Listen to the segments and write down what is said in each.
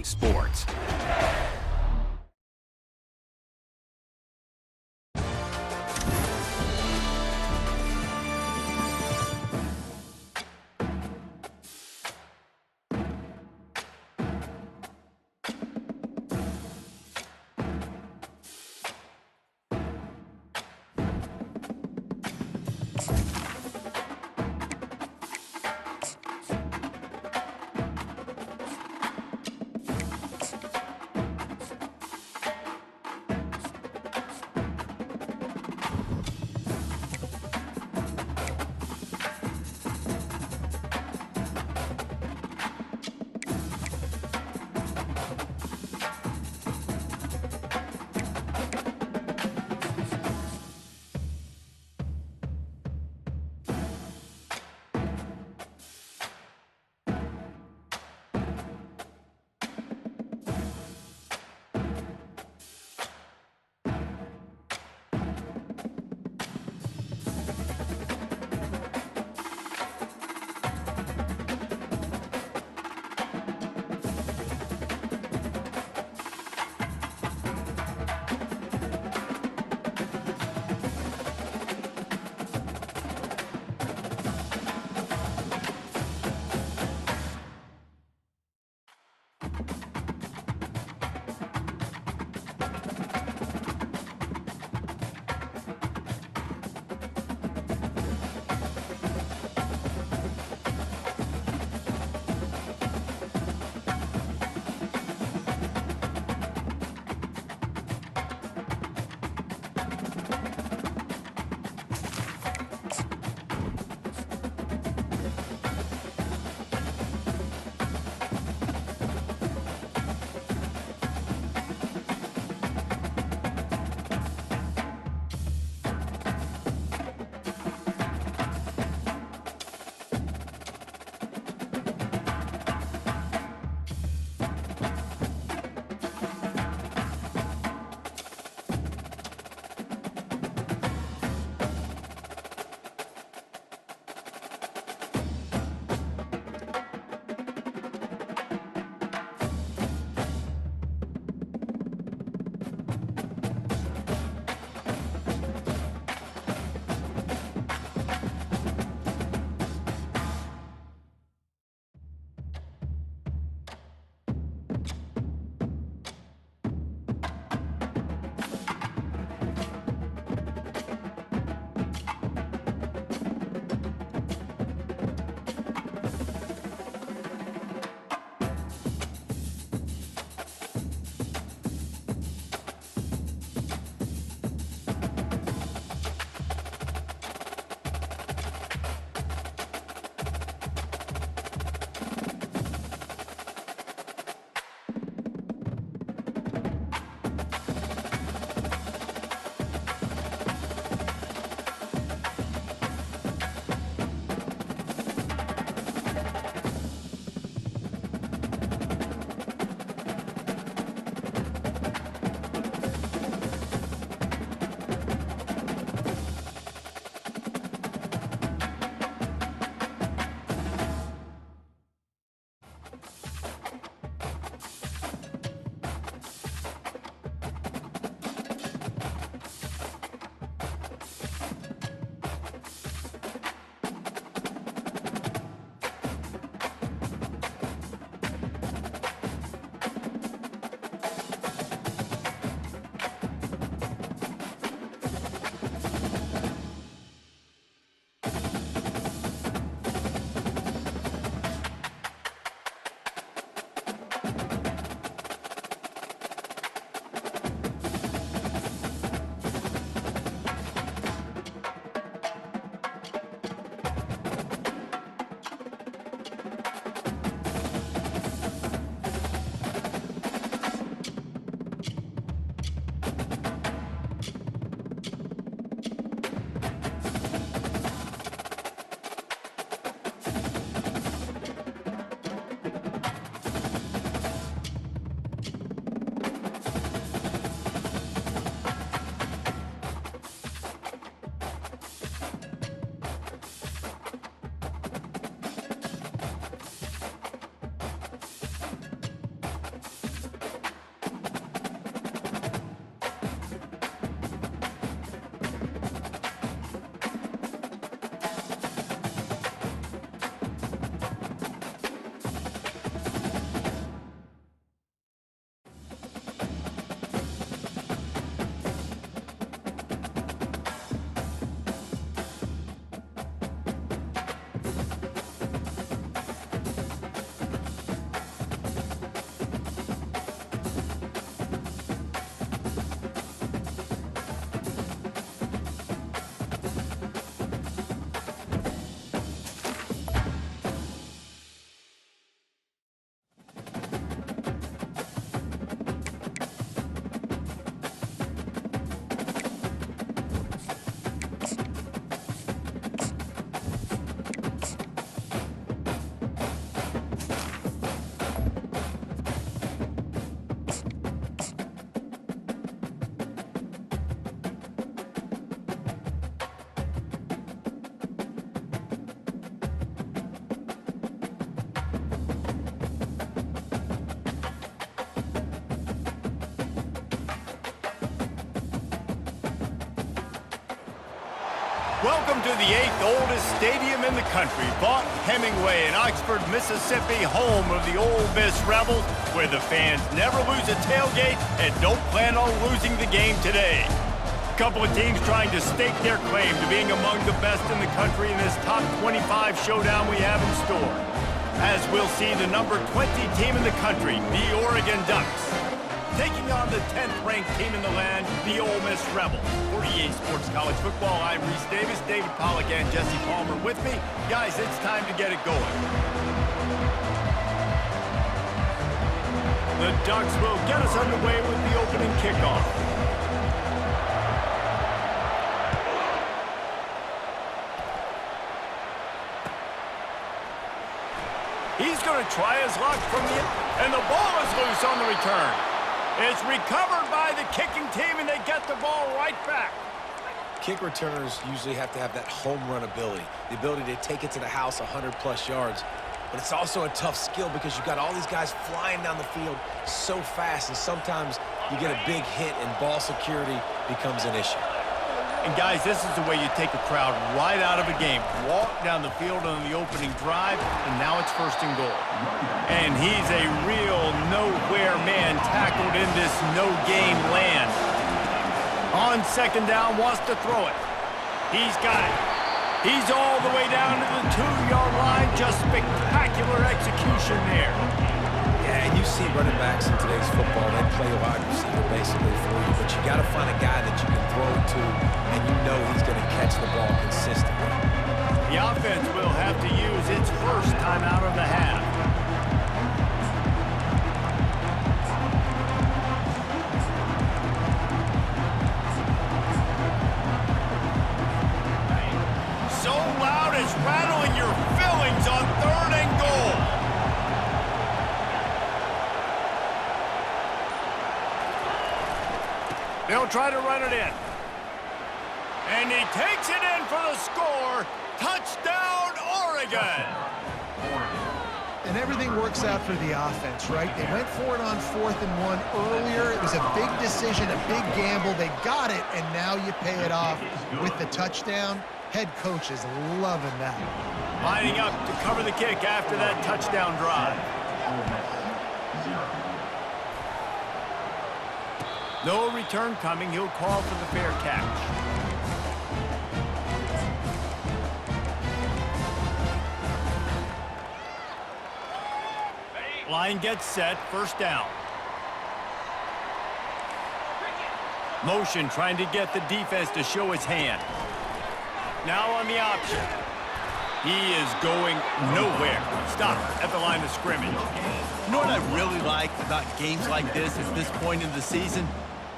sports. Welcome to the 8th oldest stadium in the country, Vaught Hemingway in Oxford, Mississippi, home of the Ole Miss Rebels, where the fans never lose a tailgate and don't plan on losing the game today. A couple of teams trying to stake their claim to being among the best in the country in this top 25 showdown we have in store. As we'll see the number 20 team in the country, the Oregon Ducks, taking on the 10th-ranked team in the land, the Ole Miss Rebels. For EA Sports College Football, I'm Reese Davis, David Pollack, and Jesse Palmer with me. Guys, it's time to get it going. The Ducks will get us underway with the opening kickoff. He's going to try his luck from the... and the ball is loose on the return. It's recovered by the kicking team, and they get the ball right back. Kick returners usually have to have that home run ability, the ability to take it to the house 100-plus yards. But it's also a tough skill because you've got all these guys flying down the field so fast, and sometimes you get a big hit and ball security becomes an issue. And guys, this is the way you take a crowd right out of a game. Walk down the field on the opening drive, and now it's 1st and goal. And he's a real nowhere man tackled in this no-game land. On 2nd down, wants to throw it. He's got it. He's all the way down to the 2-yard line. Just spectacular execution there. Yeah, and you see running backs in today's football, they play wide receiver basically for you, but you got to find a guy that you can throw to, and you know he's going to catch the ball consistently. The offense will have to use its first time out of the half. So loud it's rattling your fillings on 3rd and goal. They'll try to run it in. And he takes it in for the score. Touchdown, Oregon! And everything works out for the offense, right? They went for it on 4th and 1 earlier. It was a big decision, a big gamble. They got it, and now you pay it off with the touchdown. Head coach is loving that. Lining up to cover the kick after that touchdown drive. No return coming. He'll call for the fair catch. Line gets set. 1st down. Motion trying to get the defense to show his hand. Now on the option. He is going nowhere. Stop at the line of scrimmage. You know what I really like about games like this at this point in the season?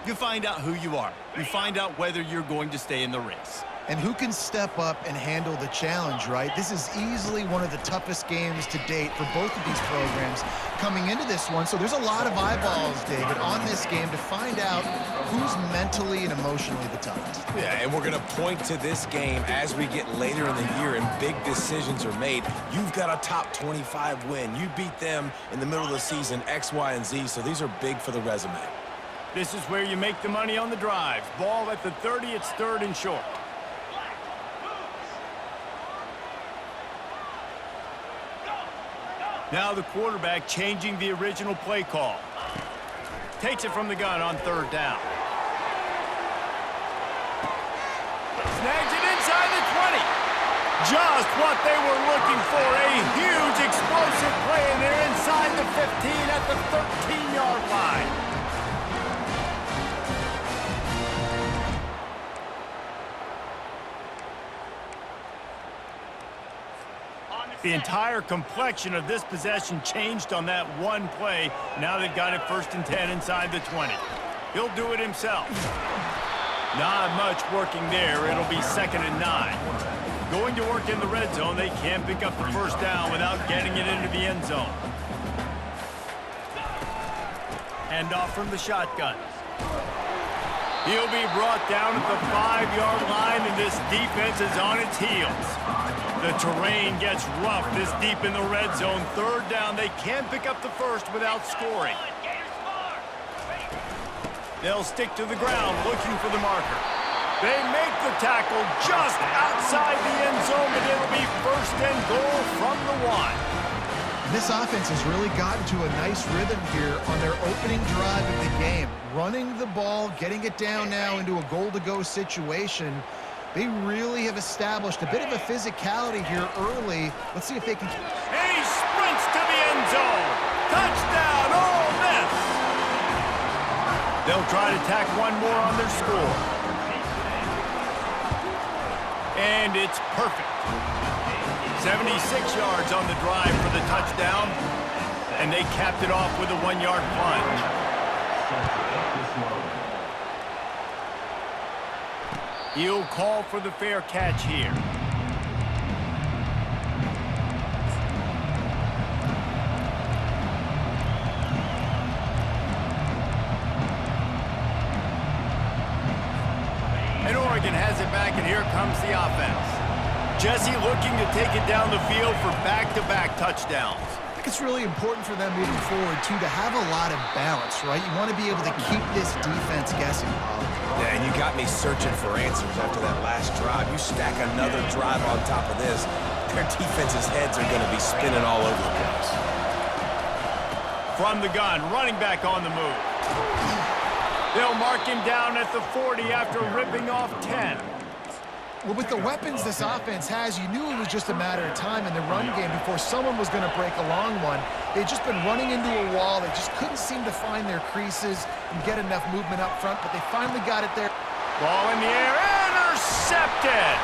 You find out who you are. You find out whether you're going to stay in the race. And who can step up and handle the challenge, right? This is easily one of the toughest games to date for both of these programs coming into this one. So there's a lot of eyeballs, David, on this game to find out who's mentally and emotionally the toughest. Yeah, and we're going to point to this game as we get later in the year and big decisions are made. You've got a top 25 win. You beat them in the middle of the season, X, Y, and Z, so these are big for the resume. This is where you make the money on the drives. Ball at the 30, it's 3rd and short. Now the quarterback changing the original play call. Takes it from the gun on 3rd down. Snags it inside the 20. Just what they were looking for. A huge explosive play, and they're inside the 15 at the 13-yard line. The entire complexion of this possession changed on that one play. Now they've got it 1st and 10 inside the 20. He'll do it himself. Not much working there. It'll be 2nd and 9. Going to work in the red zone. They can't pick up the 1st down without getting it into the end zone. Hand off from the shotgun. He'll be brought down at the 5-yard line, and this defense is on its heels. The terrain gets rough this deep in the red zone. 3rd down. They can't pick up the 1st without scoring. They'll stick to the ground looking for the marker. They make the tackle just outside the end zone, and it'll be first and goal from the 1. This offense has really gotten to a nice rhythm here on their opening drive of the game. Running the ball, getting it down now into a goal-to-go situation. They really have established a bit of a physicality here early. Let's see if they can... And he sprints to the end zone. Touchdown, Ole Miss! They'll try to tack one more on their score. And it's perfect. 76 yards on the drive for the touchdown, and they capped it off with a 1-yard plunge. He'll call for the fair catch here. And Oregon has it back, and here comes the offense. Jesse looking to take it down the field for back-to-back touchdowns. I think it's really important for them moving forward, too, to have a lot of balance, right? You want to be able to keep this defense guessing, Paul. Yeah, and you got me searching for answers after that last drive. You stack another drive on top of this, their defense's heads are going to be spinning all over the place. From the gun, running back on the move. They'll mark him down at the 40 after ripping off 10. Well, with the weapons this offense has, you knew it was just a matter of time in the run game before someone was going to break a long one. They'd just been running into a wall. They just couldn't seem to find their creases and get enough movement up front, but they finally got it there. Ball in the air, intercepted!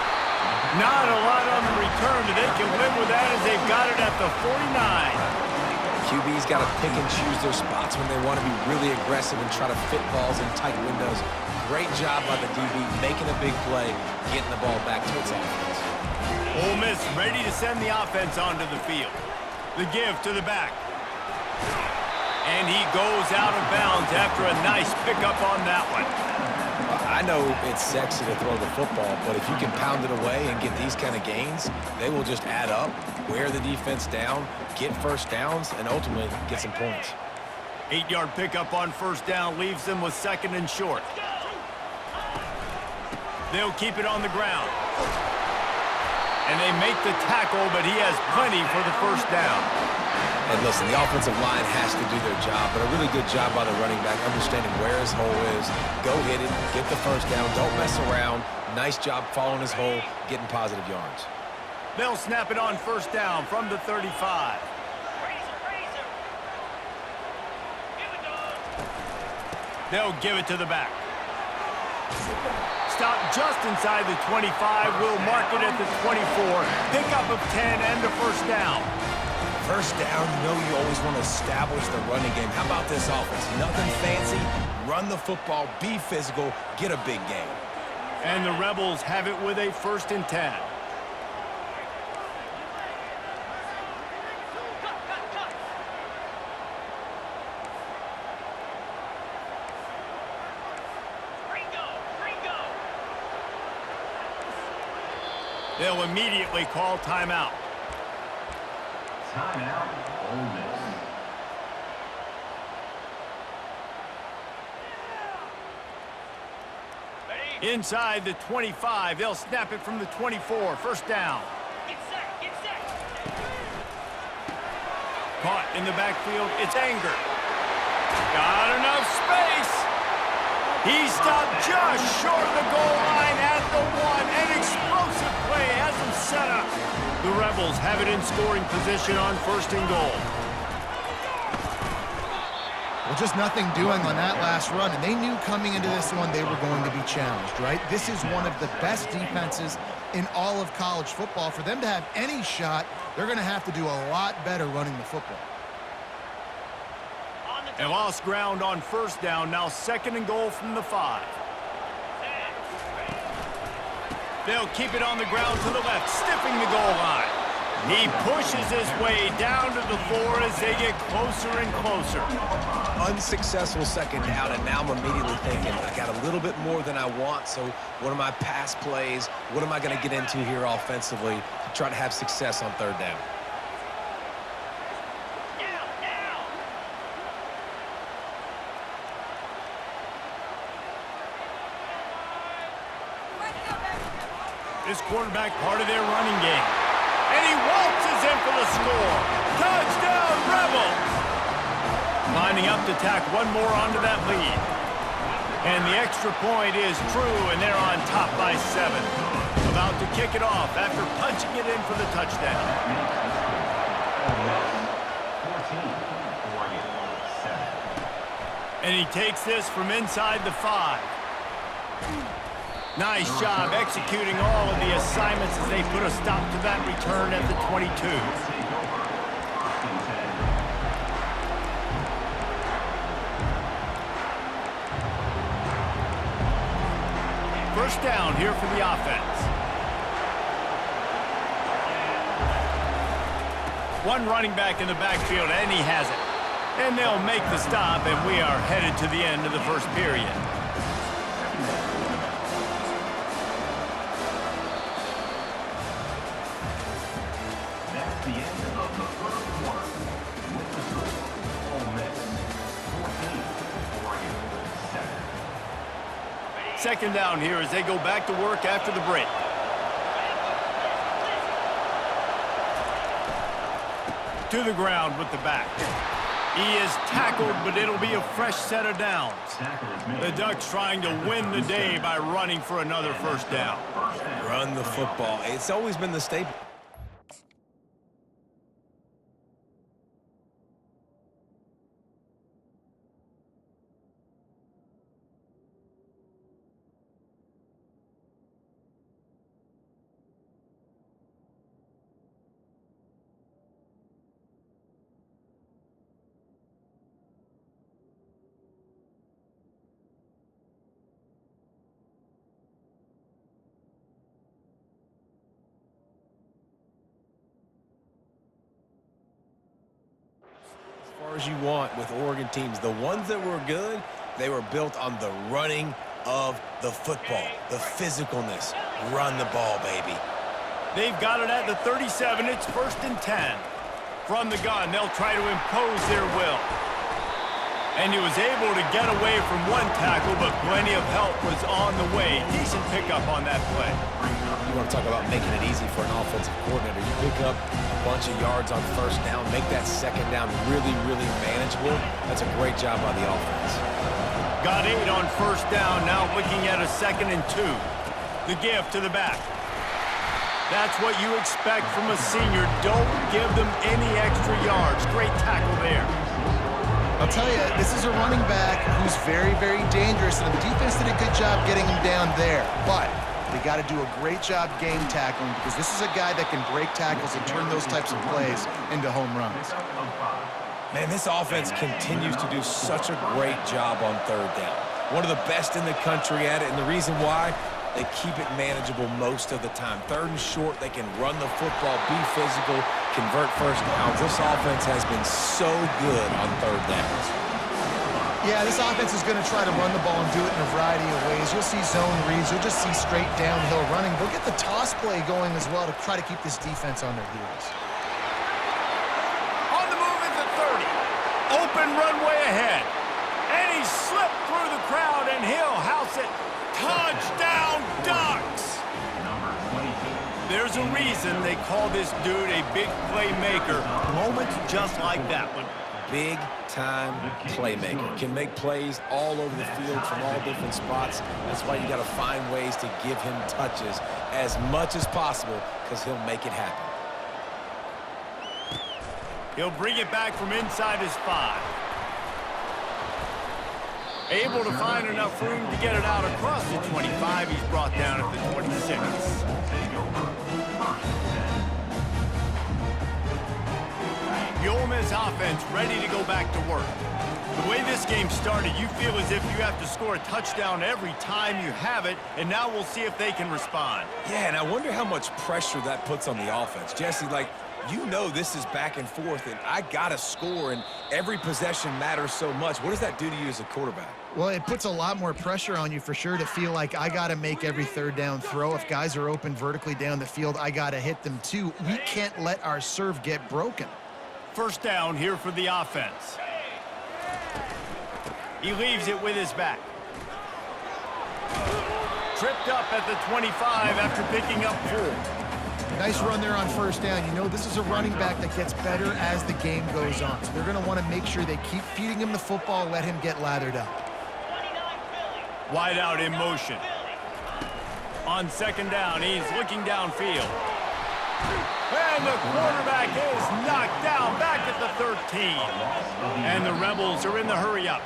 Not a lot on the return, but they can live with that as they've got it at the 49. QB's got to pick and choose their spots when they want to be really aggressive and try to fit balls in tight windows. Great job by the DB, making a big play, getting the ball back to its offense. Ole Miss ready to send the offense onto the field. The give to the back. And he goes out of bounds after a nice pickup on that one. I know it's sexy to throw the football, but if you can pound it away and get these kind of gains, they will just add up, wear the defense down, get first downs, and ultimately get some points. 8-yard pickup on first down leaves them with second and short. They'll keep it on the ground. And they make the tackle, but he has plenty for the first down. And listen, the offensive line has to do their job, but a really good job by the running back, understanding where his hole is. Go hit it, get the first down, don't mess around. Nice job following his hole, getting positive yards. They'll snap it on first down from the 35. They'll give it to the back. Stop just inside the 25. We'll mark it at the 24. Pickup of 10 and the first down. First down, you know you always want to establish the running game. How about this offense? Nothing fancy. Run the football, be physical, get a big gain. And the Rebels have it with a first and 10. They'll immediately call timeout. Timeout, Ole Miss. Inside the 25, they'll snap it from the 24. First down. Get set, get set. Caught in the backfield, it's Anger. Got enough space. He stopped just short of the goal line at the 1. An explosive play has him set up. The Rebels have it in scoring position on first and goal. Well, just nothing doing on that last run, and they knew coming into this one they were going to be challenged, right? This is one of the best defenses in all of college football. For them to have any shot, they're going to have to do a lot better running the football. They lost ground on first down, now second and goal from the 5. They'll keep it on the ground to the left, sniffing the goal line. He pushes his way down to the 4 as they get closer and closer. Unsuccessful second down, and now I'm immediately thinking, I got a little bit more than I want, so what are my pass plays? What am I going to get into here offensively to try to have success on third down? This quarterback part of their running game. And he waltzes in for the score. Touchdown, Rebels! Lining up to tack one more onto that lead. And the extra point is true, and they're on top by 7. About to kick it off after punching it in for the touchdown. And he takes this from inside the 5. Nice job executing all of the assignments as they put a stop to that return at the 22. First down here for the offense. One running back in the backfield, and he has it. And they'll make the stop, and we are headed to the end of the first period. That's the end of the first quarter. With the score, Ole Miss 14, Oregon 7. Second down here as they go back to work after the break. To the ground with the back. He is tackled, but it'll be a fresh set of downs. The Ducks trying to win the day by running for another first down. Run the football. It's always been the staple. As you want with Oregon teams. The ones that were good, they were built on the running of the football, the physicalness. Run the ball, baby. They've got it at the 37. It's 1st and 10. From the gun, they'll try to impose their will. And he was able to get away from one tackle, but plenty of help was on the way. Decent pickup on that play. You want to talk about making it easy for an offensive coordinator. You pick up a bunch of yards on first down, make that second down really, really manageable. That's a great job by the offense. Got 8 on first down, now looking at a 2nd and 2. The give to the back. That's what you expect from a senior. Don't give them any extra yards. Great tackle there. I'll tell you, this is a running back who's very, very dangerous, and the defense did a good job getting him down there. But they got to do a great job game tackling because this is a guy that can break tackles and turn those types of plays into home runs. Man, this offense continues to do such a great job on third down. One of the best in the country at it, and the reason why, they keep it manageable most of the time. 3rd and short, they can run the football, be physical, convert first downs. This offense has been so good on third downs. Yeah, this offense is going to try to run the ball and do it in a variety of ways. You'll see zone reads. You'll just see straight downhill running. They'll get the toss play going as well to try to keep this defense on their heels. On the move at the 30. Open runway ahead. And he slipped through the crowd, and he'll house it. Touchdown, Ducks! There's a reason they call this dude a big playmaker. Moments just like that one. Big-time playmaker. Can make plays all over the field from all different spots. That's why you got to find ways to give him touches as much as possible because he'll make it happen. He'll bring it back from inside his 5. Able to find enough room to get it out across the 25. He's brought down at the 26. The Ole Miss offense ready to go back to work. The way this game started, you feel as if you have to score a touchdown every time you have it, and now we'll see if they can respond. Yeah, and I wonder how much pressure that puts on the offense. Jesse, like, you know this is back and forth, and I got to score, and every possession matters so much. What does that do to you as a quarterback? Well, it puts a lot more pressure on you for sure to feel like I got to make every third down throw. If guys are open vertically down the field, I got to hit them too. We can't let our serve get broken. First down here for the offense. He leaves it with his back. tripped up at the 25 after picking up 4. Nice run there on first down. You know, this is a running back that gets better as the game goes on. So they're going to want to make sure they keep feeding him the football, let him get lathered up. Wide out in motion. On second down, he's looking downfield. And the quarterback is knocked down back at the 13. And the Rebels are in the hurry up.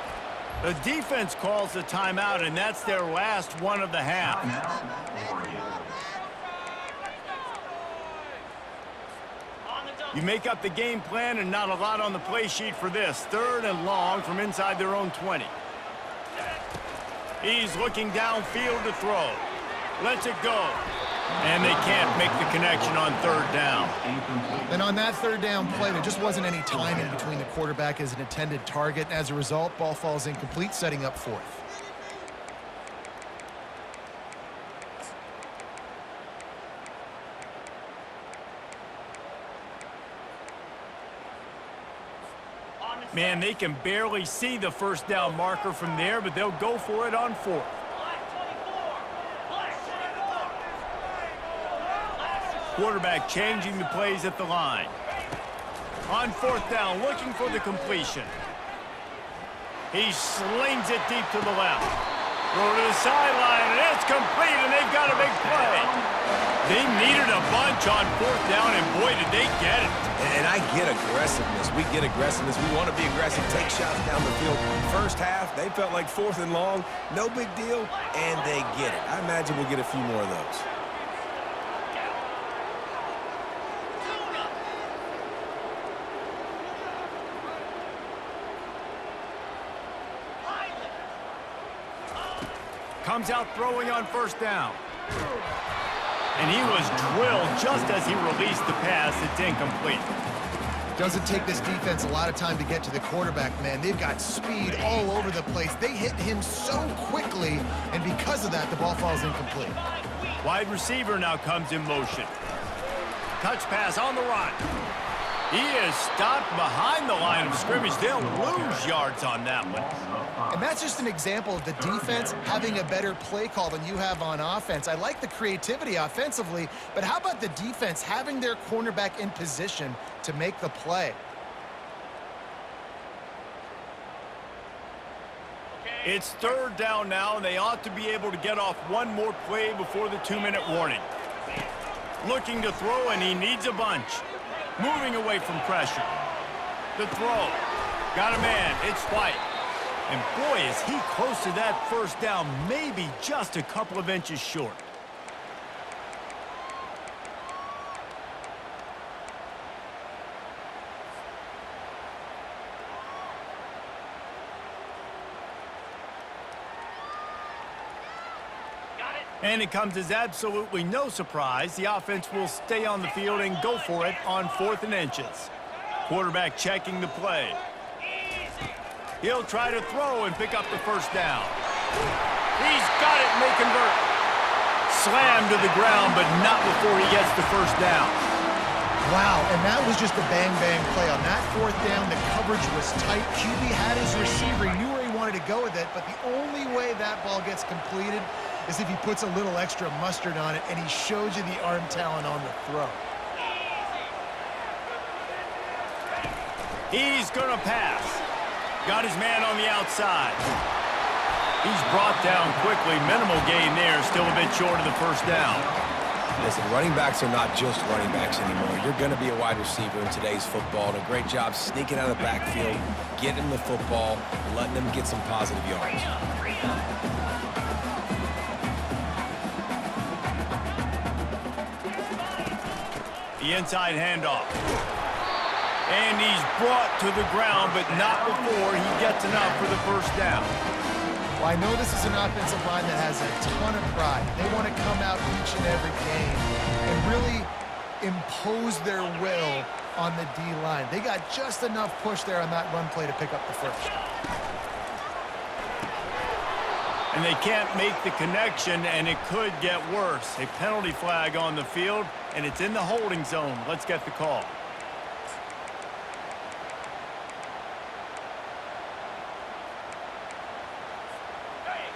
The defense calls the timeout, and that's their last one of the half. You make up the game plan and not a lot on the play sheet for this. 3rd and long from inside their own 20. He's looking downfield to throw. Lets it go. And they can't make the connection on 3rd down. And on that 3rd down play, there just wasn't any timing between the quarterback as an intended target. As a result, ball falls incomplete, setting up 4th. Man, they can barely see the first down marker from there, but they'll go for it on 4th. Quarterback changing the plays at the line. On 4th down, looking for the completion. He slings it deep to the left. Throw to the sideline, and it's complete, and they've got a big play. They needed a bunch on 4th down, and boy, did they get it. And I get aggressiveness. We get aggressiveness. We want to be aggressive, take shots down the field. First half, they felt like 4th and long. No big deal, and they get it. I imagine we'll get a few more of those. Comes out throwing on 1st down. And he was drilled just as he released the pass. It's incomplete. Doesn't take this defense a lot of time to get to the quarterback, man. They've got speed all over the place. They hit him so quickly, and because of that, the ball falls incomplete. Wide receiver now comes in motion. Touch pass on the run. He is stopped behind the line of scrimmage. They'll lose yards on that one. And that's just an example of the defense having a better play call than you have on offense. I like the creativity offensively, but how about the defense having their cornerback in position to make the play? It's 3rd down now, and they ought to be able to get off one more play before the 2-minute warning. Looking to throw, and he needs a bunch. Moving away from pressure. The throw. Got a man. It's White. And boy, is he close to that 1st down, maybe just a couple of inches short. And it comes as absolutely no surprise. The offense will stay on the field and go for it on 4th and inches. Quarterback checking the play. He'll try to throw and pick up the 1st down. He's got it and they convert. Slammed to the ground, but not before he gets the 1st down. Wow, and that was just a bang-bang play. On that 4th down, the coverage was tight. QB had his receiver. He knew where he wanted to go with it, but the only way that ball gets completed is if he puts a little extra mustard on it, and he shows you the arm talent on the throw. He's going to pass. Got his man on the outside. He's brought down quickly. Minimal gain there. Still a bit short of the 1st down. Listen, running backs are not just running backs anymore. You're going to be a wide receiver in today's football. And a great job sneaking out of the backfield, getting the football, letting them get some positive yards. The inside handoff. And he's brought to the ground, but not before he gets enough for the 1st down. Well, I know this is an offensive line that has a ton of pride. They want to come out each and every game and really impose their will on the D-line. They got just enough push there on that run play to pick up the 1st. And they can't make the connection, and it could get worse. A penalty flag on the field, and it's in the holding zone. Let's get the call.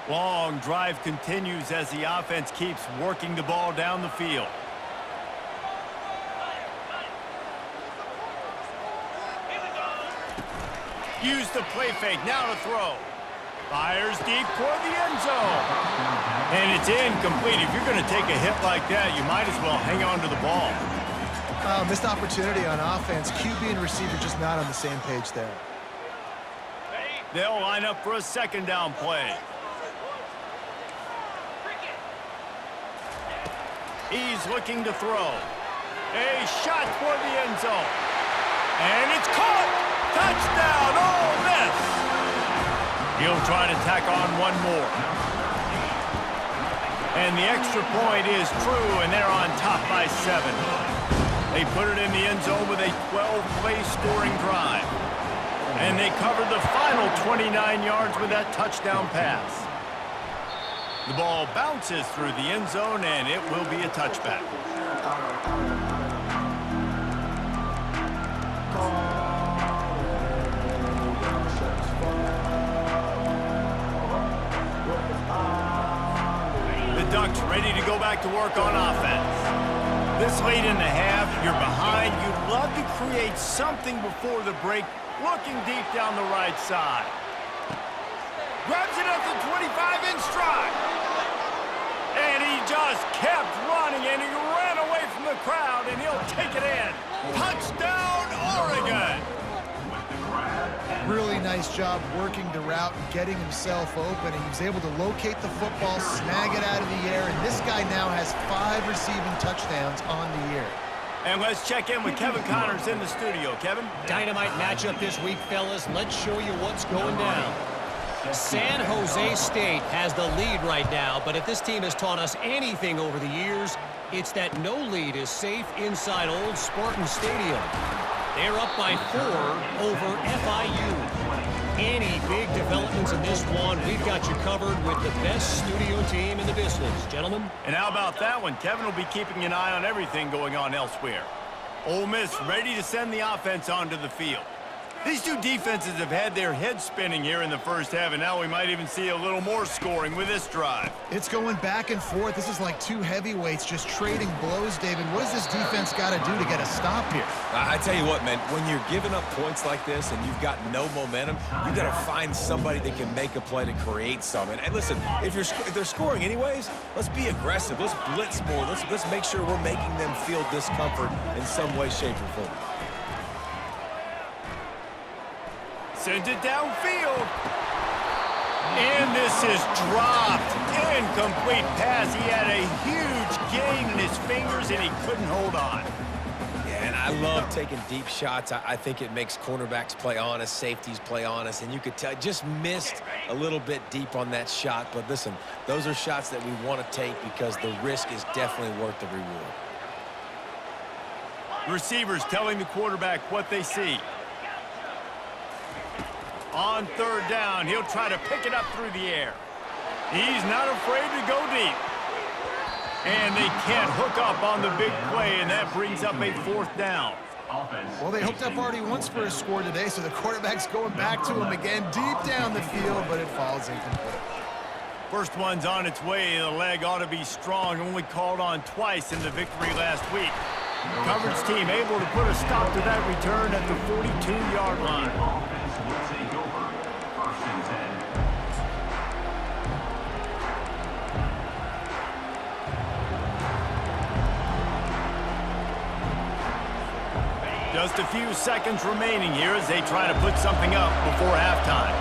Long drive continues as the offense keeps working the ball down the field. Use the play fake, now to throw. Fires deep toward the end zone. And it's incomplete. If you're going to take a hit like that, you might as well hang on to the ball. Missed opportunity on offense. QB and receiver just not on the same page there. They'll line up for a second down play. He's looking to throw. A shot toward the end zone. And it's caught! Touchdown, Ole Miss! He'll try to tack on one more. And the extra point is true, and they're on top by 7. They put it in the end zone with a 12-play scoring drive. And they covered the final 29 yards with that touchdown pass. The ball bounces through the end zone, and it will be a touchback. The Ducks ready to go back to work on offense. This late in the half, you're behind. You'd love to create something before the break, looking deep down the right side. Grabs it up to 25 in stride. And he just kept running, and he ran away from the crowd, and he'll take it in. Touchdown, Oregon! Really nice job working the route and getting himself open. And he was able to locate the football, snag it out of the air, and this guy now has 5 receiving touchdowns on the year. And let's check in with Kevin Connors in the studio. Kevin? Dynamite matchup this week, fellas. Let's show you what's going down. San Jose State has the lead right now, but if this team has taught us anything over the years, it's that no lead is safe inside Old Spartan Stadium. They're up by 4 over FIU. Any big developments in this one, we've got you covered with the best studio team in the business, gentlemen. And how about that one? Kevin will be keeping an eye on everything going on elsewhere. Ole Miss ready to send the offense onto the field. These two defenses have had their heads spinning here in the first half, and now we might even see a little more scoring with this drive. It's going back and forth. This is like two heavyweights just trading blows, David. What does this defense got to do to get a stop here? I tell you what, man, when you're giving up points like this and you've got no momentum, you got to find somebody that can make a play to create something. And listen, if they're scoring anyways, let's be aggressive. Let's blitz more. Let's make sure we're making them feel discomfort in some way, shape, or form. Sends it downfield. And this is dropped. Incomplete pass. He had a huge gain in his fingers, and he couldn't hold on. Yeah, and I love taking deep shots. I think it makes cornerbacks play honest, safeties play honest, and you could tell just missed a little bit deep on that shot. But listen, those are shots that we want to take because the risk is definitely worth the reward. Receivers telling the quarterback what they see. On third down, he'll try to pick it up through the air. He's not afraid to go deep. And they can't hook up on the big play, and that brings up a 4th down. Well, they hooked up already once for a score today, so the quarterback's going back to him again deep down the field, but it falls incomplete. First one's on its way. The leg ought to be strong, only called on twice in the victory last week. Coverage team able to put a stop to that return at the 42-yard line. Just a few seconds remaining here as they try to put something up before halftime.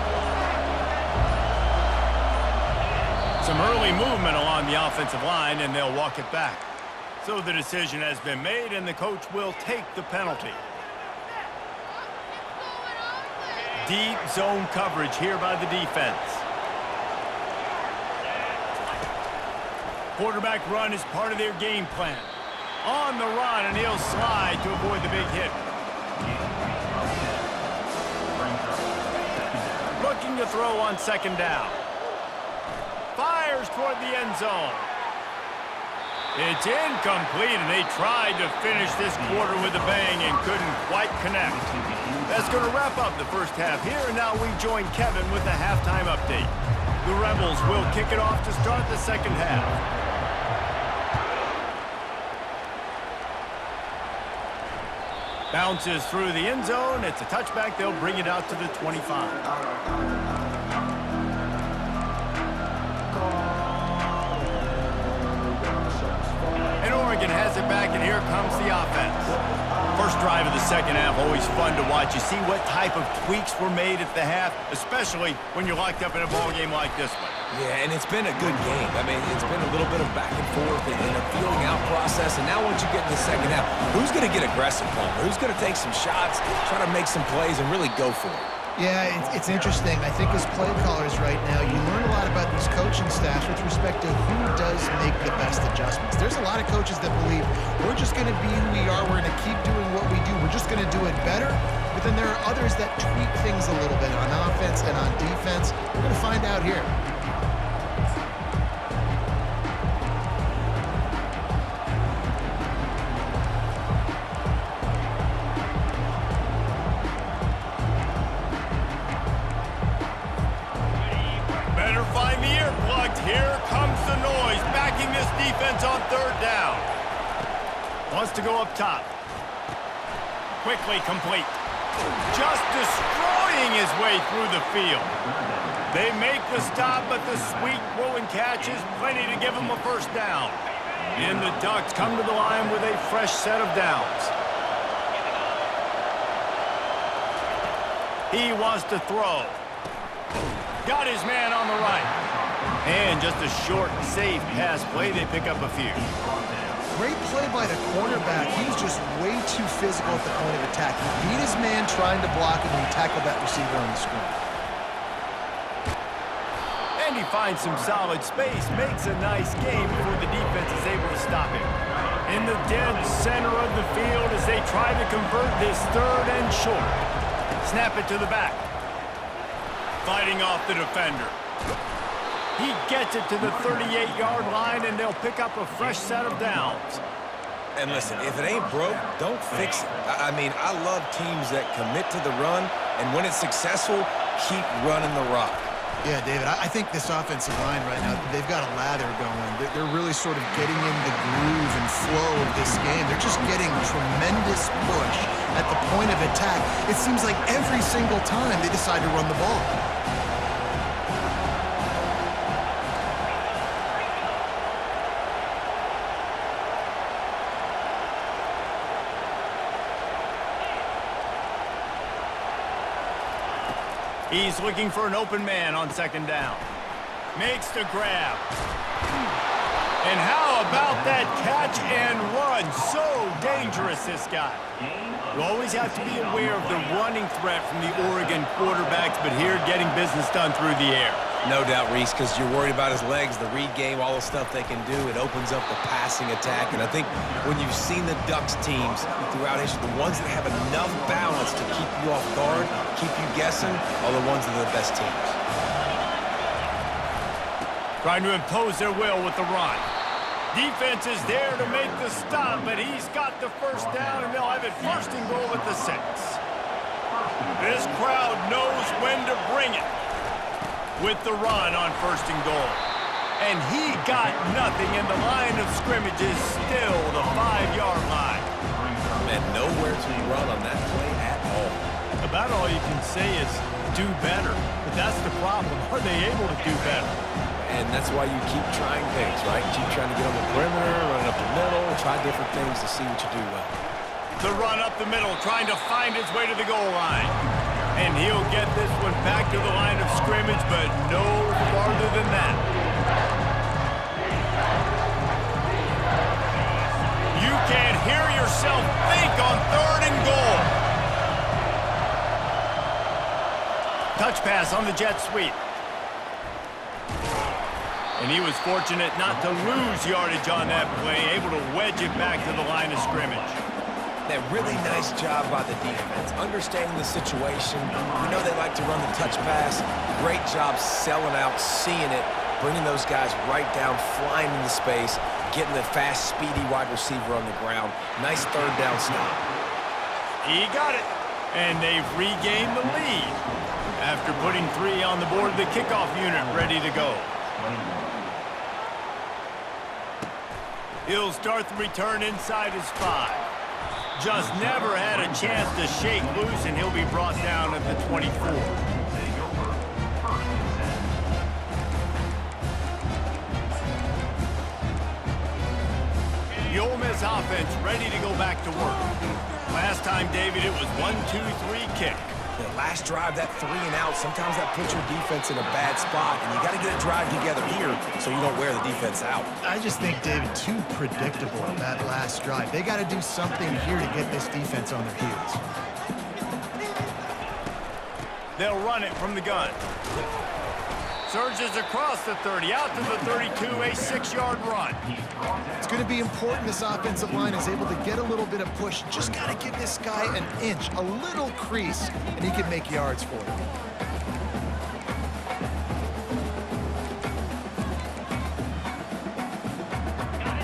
Some early movement along the offensive line, and they'll walk it back. So the decision has been made, and the coach will take the penalty. Deep zone coverage here by the defense. Quarterback run is part of their game plan. On the run, and he'll slide to avoid the big hit. Looking to throw on second down. Fires toward the end zone. It's incomplete, and they tried to finish this quarter with a bang and couldn't quite connect. That's going to wrap up the first half here, and now we join Kevin with the halftime update. The Rebels will kick it off to start the second half. Bounces through the end zone. It's a touchback. They'll bring it out to the 25. And Oregon has it back, and here comes the offense. First drive of the second half, always fun to watch. You see what type of tweaks were made at the half, especially when you're locked up in a ball game like this one. Yeah, and it's been a good game. I mean, it's been a little bit of back and forth and a feeling out process. And now once you get in the second half, who's going to get aggressive, Palmer? Who's going to take some shots, try to make some plays, and really go for it? Yeah, it's interesting. I think as play callers right now, you learn a lot about these coaching staffs with respect to who does make the best adjustments. There's a lot of coaches that believe we're just going to be who we are. We're going to keep doing what we do. We're just going to do it better. But then there are others that tweak things a little bit on offense and on defense. We're going to find out here. Here comes the noise, backing this defense on third down. Wants to go up top. Quickly complete. Just destroying his way through the field. They make the stop, but the sweet throwing catch is plenty to give him a first down. And the Ducks come to the line with a fresh set of downs. He wants to throw. Got his man on the right. And just a short, safe pass play. They pick up a few. Great play by the cornerback. He was just way too physical at the point of attack. He beat his man trying to block him, and he tackled that receiver on the screen. And he finds some solid space, makes a nice game before the defense is able to stop him. In the dead center of the field as they try to convert this third and short. Snap it to the back. Fighting off the defender. He gets it to the 38-yard line, and they'll pick up a fresh set of downs. And listen, if it ain't broke, don't fix it. I mean, I love teams that commit to the run, and when it's successful, keep running the rock. Yeah, David, I think this offensive line right now, they've got a lather going. They're really sort of getting in the groove and flow of this game. They're just getting tremendous push at the point of attack. It seems like every single time they decide to run the ball. He's looking for an open man on second down. Makes the grab. And how about that catch and run? So dangerous, this guy. You always have to be aware of the running threat from the Oregon quarterbacks, but here getting business done through the air. No doubt, Reese, because you're worried about his legs, the read game, all the stuff they can do. It opens up the passing attack. And I think when you've seen the Ducks teams throughout history, the ones that have enough balance to keep you off guard, keep you guessing, are the ones that are the best teams. Trying to impose their will with the run. Defense is there to make the stop, but he's got the first down, and they'll have it first and goal at the 6. This crowd knows when to bring it with the run on first and goal. And he got nothing, and the line of scrimmage is still the 5-yard line. And nowhere to run on that play at all. About all you can say is do better. But that's the problem. Are they able to do better? And that's why you keep trying things, right? Keep trying to get on the perimeter, run up the middle, try different things to see what you do well. The run up the middle, trying to find his way to the goal line. And he'll get this one back to the line of scrimmage, but no farther than that. You can't hear yourself think on third and goal. Touch pass on the jet sweep. And he was fortunate not to lose yardage on that play, able to wedge it back to the line of scrimmage. That really nice job by the defense, understanding the situation. We know they like to run the touch pass. Great job selling out, seeing it, bringing those guys right down, flying into space, getting the fast, speedy wide receiver on the ground. Nice third down stop. He got it, and they've regained the lead. After putting 3 on the board, the kickoff unit ready to go. He'll start the return inside his 5. Just never had a chance to shake loose, and he'll be brought down at the 24. The Ole Miss offense ready to go back to work. Last time, David, it was 1-2-3 kick. The last drive, that 3 and out, sometimes that puts your defense in a bad spot, and you got to get a drive together here so you don't wear the defense out. I just think, David, too predictable that last drive. They got to do something here to get this defense on their heels. They'll run it from the gun. Surges across the 30, out to the 32, a 6-yard run. It's going to be important this offensive line is able to get a little bit of push. Just got to give this guy an inch, a little crease, and he can make yards for it.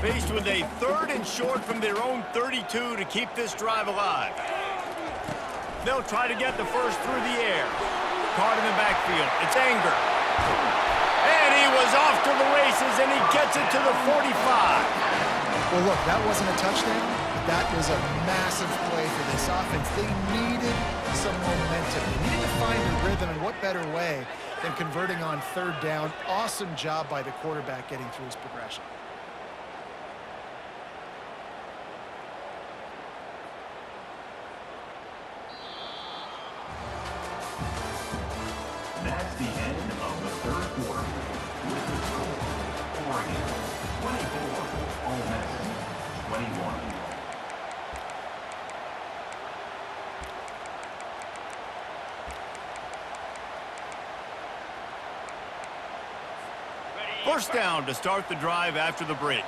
Faced with a 3rd and short from their own 32 to keep this drive alive. They'll try to get the first through the air. Caught in the backfield. It's Anger. And he was off to the races, and he gets it to the 45. Well, look, that wasn't a touchdown, but that was a massive play for this offense. They needed some momentum. They needed to find a rhythm, and what better way than converting on 3rd down. Awesome job by the quarterback getting through his progression. That's the end of the 3rd quarter. With the score, Oregon 24, Ole Miss 21. First down to start the drive after the break.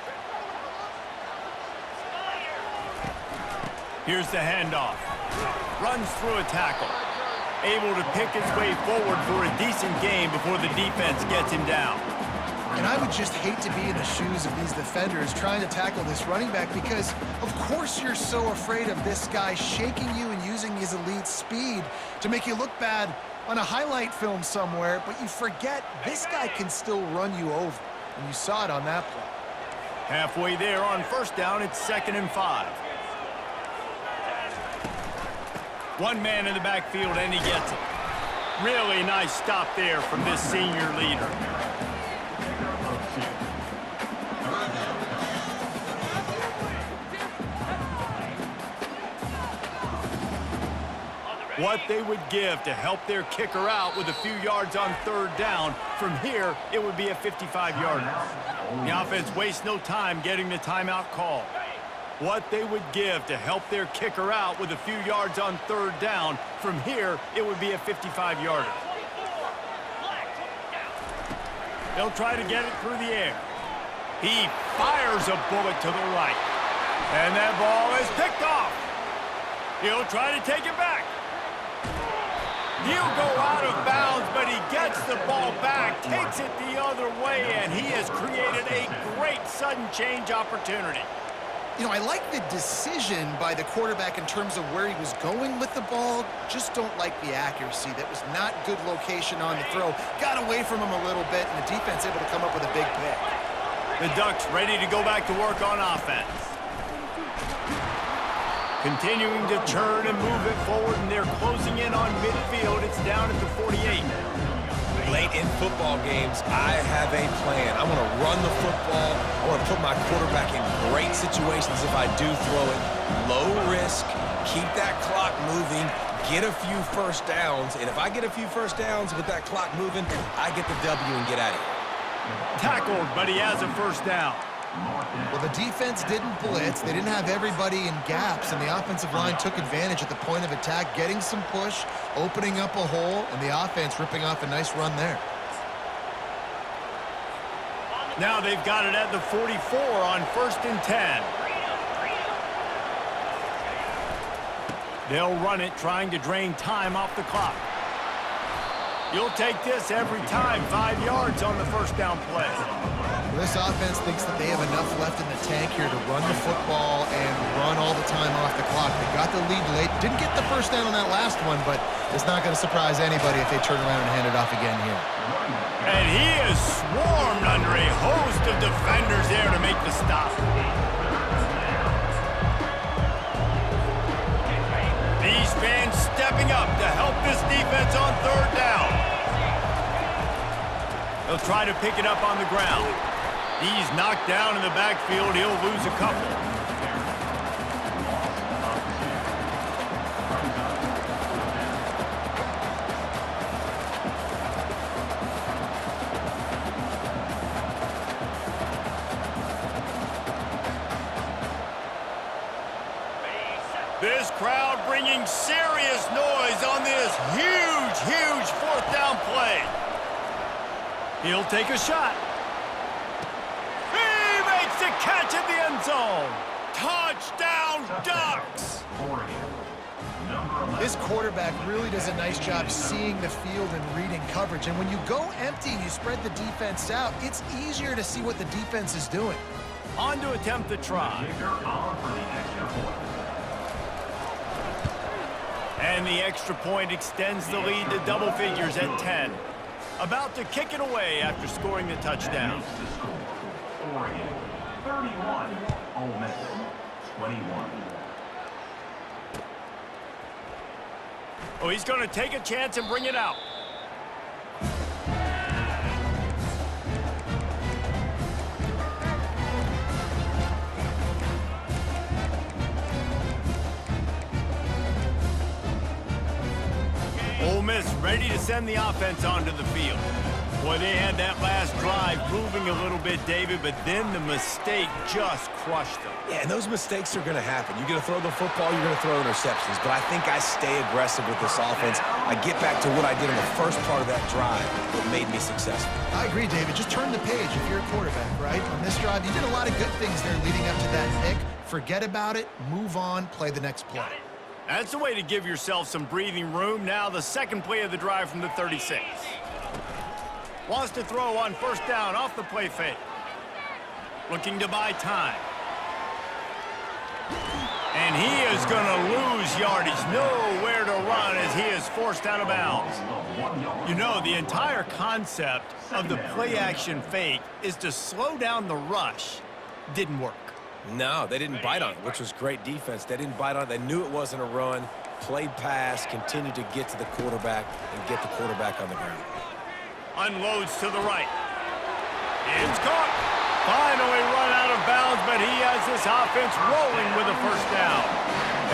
Here's the handoff. Runs through a tackle. Able to pick his way forward for a decent game before the defense gets him down. And I would just hate to be in the shoes of these defenders trying to tackle this running back because, of course, you're so afraid of this guy shaking you and using his elite speed to make you look bad on a highlight film somewhere, but you forget this guy can still run you over, and you saw it on that play. Halfway there on first down, it's 2nd and 5. One man in the backfield, and he gets it. Really nice stop there from this senior leader. What they would give to help their kicker out with a few yards on 3rd down. From here, it would be a 55-yarder. The offense wastes no time getting the timeout call. What they would give to help their kicker out with a few yards on 3rd down. From here, it would be a 55-yarder. They'll try to get it through the air. He fires a bullet to the right. And that ball is picked off. He'll try to take it back. He'll go out of bounds, but he gets the ball back, takes it the other way, and he has created a great sudden change opportunity. You know, I like the decision by the quarterback in terms of where he was going with the ball. Just don't like the accuracy. That was not good location on the throw. Got away from him a little bit, and the defense able to come up with a big pick. The Ducks ready to go back to work on offense. Continuing to churn and move it forward, and they're closing in on midfield. It's down at the 48. Late in football games, I have a plan. I want to run the football. I want to put my quarterback in great situations if I do throw it. Low risk, keep that clock moving, get a few first downs. And if I get a few first downs with that clock moving, I get the W and get out of here. Tackled, but he has a first down. Well, the defense didn't blitz. They didn't have everybody in gaps, and the offensive line took advantage at the point of attack, getting some push, opening up a hole, and the offense ripping off a nice run there. Now they've got it at the 44 on 1st and 10. They'll run it, trying to drain time off the clock. You'll take this every time. 5 yards on the first down play. This offense thinks that they have enough left in the tank here to run the football and run all the time off the clock. They got the lead late. Didn't get the first down on that last one, but it's not going to surprise anybody if they turn around and hand it off again here. And he is swarmed under a host of defenders there to make the stop. These fans stepping up to help this defense on third down. They'll try to pick it up on the ground. He's knocked down in the backfield. He'll lose a couple. This crowd bringing serious noise on this huge fourth down play. He'll take a shot. He makes a catch in the end zone. Touchdown, Ducks! This quarterback really does a nice job seeing the field and reading coverage. And when you go empty and you spread the defense out, it's easier to see what the defense is doing. On to attempt the try. And the extra point extends the lead to double figures at 10. About to kick it away after scoring the touchdown. Oregon, 31. Ole Miss, 21. Oh, he's going to take a chance and bring it out. Ole Miss ready to send the offense onto the field. Boy, they had that last drive moving a little bit, David, but then the mistake just crushed them. Yeah, and those mistakes are going to happen. You're going to throw the football, you're going to throw interceptions. But I think I stay aggressive with this offense. I get back to what I did in the first part of that drive that made me successful. I agree, David. Just turn the page if you're a quarterback, right? On this drive, you did a lot of good things there leading up to that pick. Forget about it, move on, play the next play. That's the way to give yourself some breathing room. Now the second play of the drive from the 36. Wants to throw on first down off the play fake. Looking to buy time. And he is going to lose yardage. Nowhere to run as he is forced out of bounds. You know, the entire concept of the play-action fake is to slow down the rush. Didn't work. No, they didn't bite on it, which was great defense. They didn't bite on it. They knew it wasn't a run. Played pass, continued to get to the quarterback and get the quarterback on the ground. Unloads to the right. It's caught. Finally run out of bounds, but he has this offense rolling with a first down.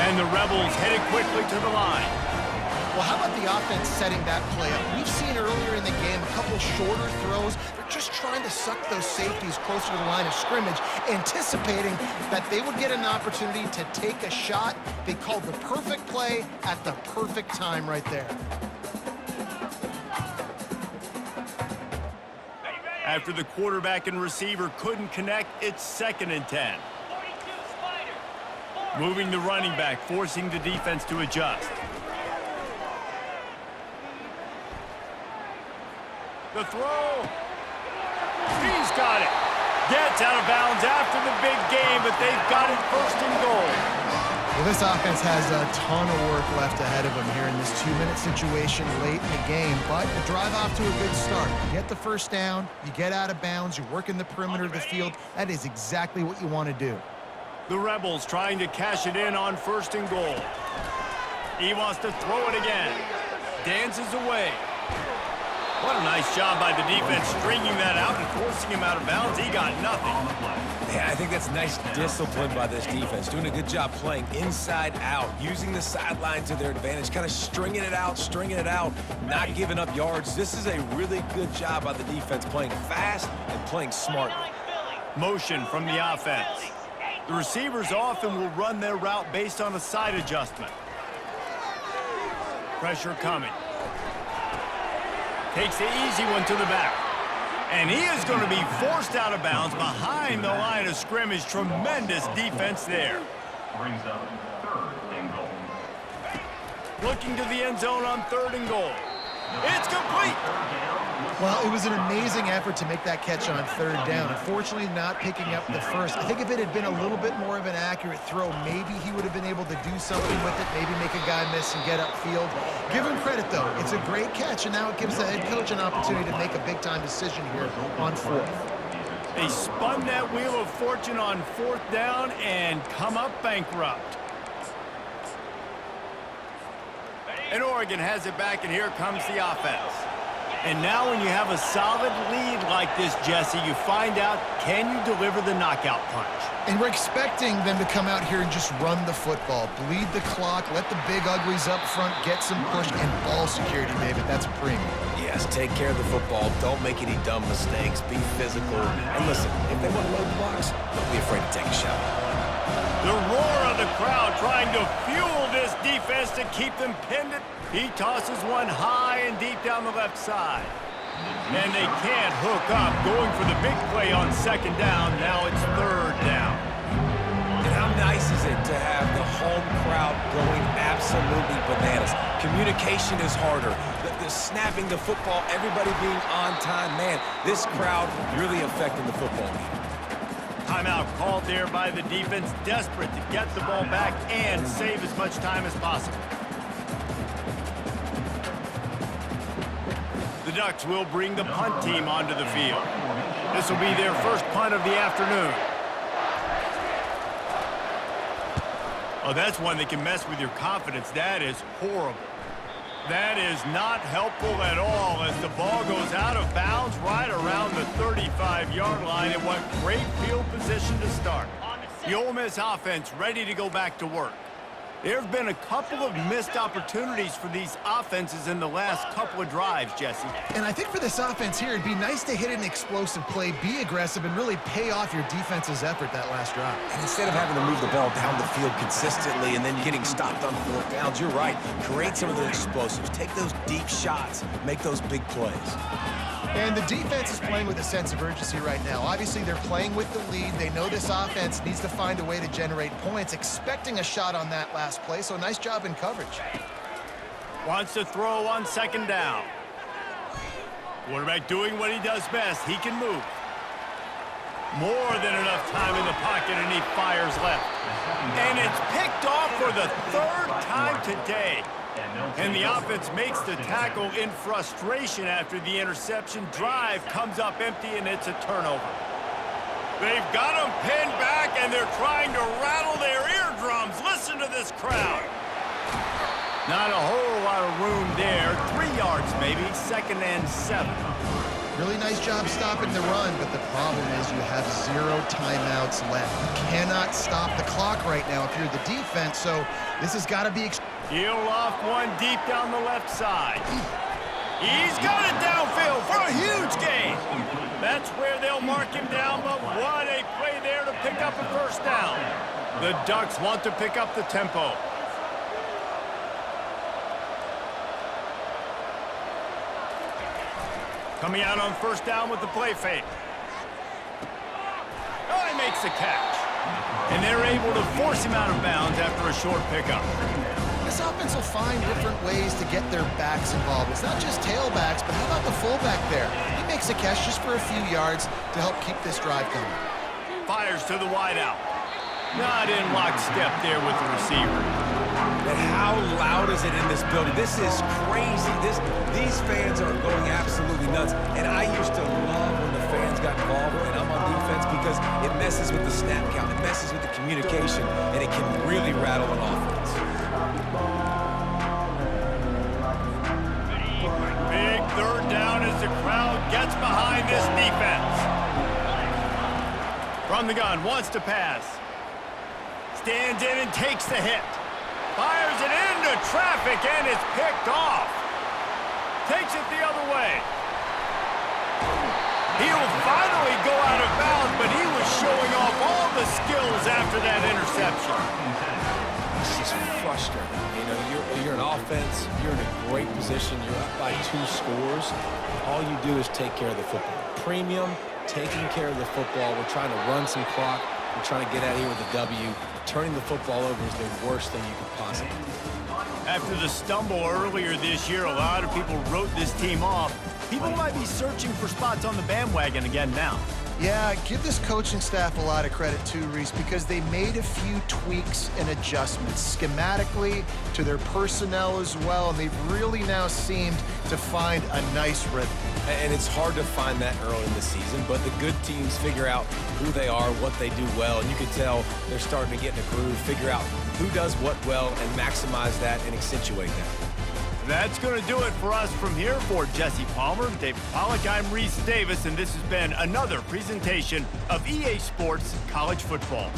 And the Rebels headed quickly to the line. Well, how about the offense setting that play up? We've seen earlier in the game a couple shorter throws. They're just trying to suck those safeties closer to the line of scrimmage, anticipating that they would get an opportunity to take a shot. They called the perfect play at the perfect time right there. After the quarterback and receiver couldn't connect, it's 2nd and 10. Moving the running back, forcing the defense to adjust. The throw. He's got it. Gets out of bounds after the big game, but they've got it 1st and goal. Well, this offense has a ton of work left ahead of them here in this 2-minute situation late in the game, but the drive off to a good start. You get the first down, you get out of bounds, you work in the perimeter of the field. That is exactly what you want to do. The Rebels trying to cash it in on 1st and goal. He wants to throw it again. Dances away. What a nice job by the defense stringing that out and forcing him out of bounds. He got nothing. Yeah, I think that's nice discipline by this defense. Doing a good job playing inside out, using the sideline to their advantage, kind of stringing it out, not giving up yards. This is a really good job by the defense, playing fast and playing smartly. Motion from the offense. The receivers often will run their route based on a side adjustment. Pressure coming. Takes the easy one to the back. And he is going to be forced out of bounds behind the line of scrimmage. Tremendous defense there. Brings up 3rd and goal. Looking to the end zone on 3rd and goal. It's complete. Well, it was an amazing effort to make that catch on third down. Unfortunately, not picking up the first. I think if it had been a little bit more of an accurate throw, maybe he would have been able to do something with it, maybe make a guy miss and get upfield. Give him credit, though. It's a great catch, and now it gives the head coach an opportunity to make a big-time decision here on fourth. They spun that wheel of fortune on fourth down and come up bankrupt. And Oregon has it back, and here comes the offense. And now when you have a solid lead like this, Jesse, you find out, can you deliver the knockout punch? And we're expecting them to come out here and just run the football, bleed the clock, let the big uglies up front get some push, and ball security, David. That's a premium. Yes, take care of the football. Don't make any dumb mistakes. Be physical. And listen, if they want to load the box, don't be afraid to take a shot. The roar of the crowd trying to fuel this defense to keep them pinned. He tosses one high and deep down the left side. And they can't hook up, going for the big play on second down. Now it's third down. And how nice is it to have the home crowd going absolutely bananas? Communication is harder. The snapping the football, everybody being on time. Man, this crowd really affecting the football game. Timeout called there by the defense, desperate to get the ball back and save as much time as possible. The Ducks will bring the punt team onto the field. This will be their first punt of the afternoon. Oh, that's one that can mess with your confidence. That is horrible. That is not helpful at all as the ball goes out of bounds right around the 35-yard line. And what great field position to start. The Ole Miss offense ready to go back to work. There have been a couple of missed opportunities for these offenses in the last couple of drives, Jesse. And I think for this offense here, it'd be nice to hit an explosive play, be aggressive, and really pay off your defense's effort that last drive. And instead of having to move the ball down the field consistently and then getting stopped on fourth downs, you're right. Create some of the explosives. Take those deep shots. Make those big plays. And the defense is playing with a sense of urgency right now. Obviously, they're playing with the lead. They know this offense needs to find a way to generate points, expecting a shot on that last play, so nice job in coverage. Wants to throw on second down. Quarterback doing what he does best. He can move. More than enough time in the pocket, and he fires left. And it's picked off for the third time today. And the offense makes the tackle in frustration after the interception. Drive comes up empty, and it's a turnover. They've got them pinned back, and they're trying to rattle their eardrums. Listen to this crowd. Not a whole lot of room there. 3 yards maybe, 2nd and 7. Really nice job stopping the run, but the problem is you have 0 timeouts left. You cannot stop the clock right now if you're the defense, so this has got to be... He'll off one deep down the left side. He's got it downfield for a huge gain. That's where they'll mark him down, but what a play there to pick up a first down. The Ducks want to pick up the tempo. Coming out on first down with the play fake. Oh, he makes the catch. And they're able to force him out of bounds after a short pickup. This offense will find different ways to get their backs involved. It's not just tailbacks, but how about the fullback there? He makes a catch just for a few yards to help keep this drive going. Fires to the wideout. Not in lockstep there with the receiver. But how loud is it in this building? This is crazy. These fans are going absolutely nuts. And I used to love when the fans got involved and I'm on defense because it messes with the snap count. It messes with the communication, and it can really rattle an offense. Big third down as the crowd gets behind this defense. From the gun, wants to pass. Stands in and takes the hit. Fires it into traffic, and it's picked off. Takes it the other way. He'll finally go out of bounds, but he was showing off all the skills after that interception. This is frustrating. You know, you're an offense. You're in a great position. You're up by 2 scores. All you do is take care of the football. Premium, taking care of the football. We're trying to run some clock. We're trying to get out of here with a W. Turning the football over is the worst thing you could possibly do. After the stumble earlier this year, a lot of people wrote this team off. People might be searching for spots on the bandwagon again now. Yeah, give this coaching staff a lot of credit too, Reese, because they made a few tweaks and adjustments schematically to their personnel as well, and they've really now seemed to find a nice rhythm. And it's hard to find that early in the season, but the good teams figure out who they are, what they do well, and you can tell they're starting to get in a groove, figure out who does what well, and maximize that and accentuate that. That's going to do it for us from here. For Jesse Palmer, David Pollack, I'm Reese Davis, and this has been another presentation of EA Sports College Football.